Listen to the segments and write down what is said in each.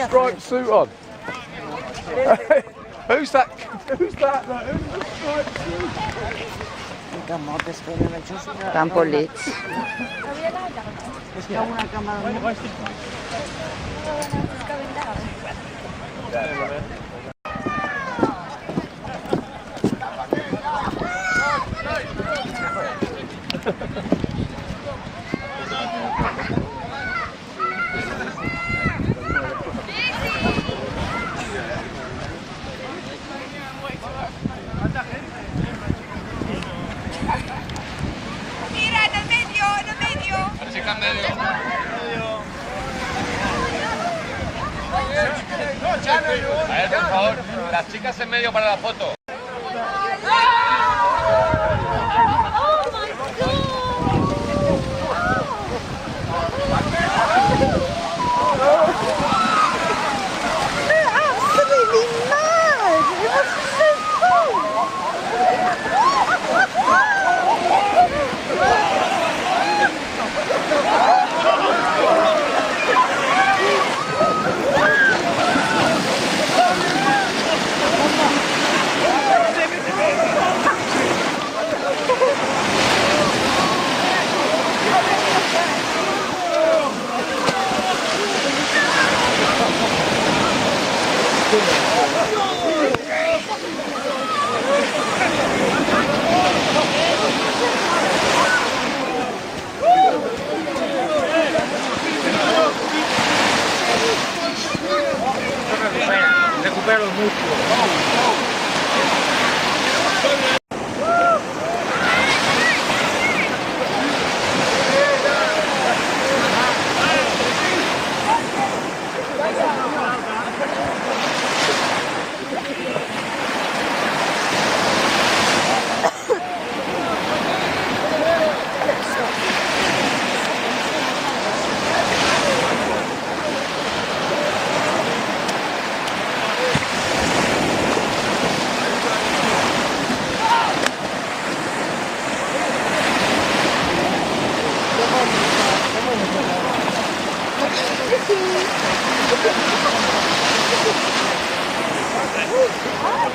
striped suit on? Who's that? Who's that? Who's the striped suit? Están por Leeds. Mira, en el medio, en el medio. Chica en medio. A ver, por favor, las chicas en medio para la foto. Recupera los músculos.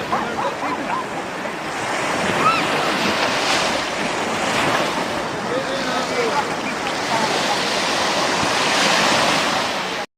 Thank you.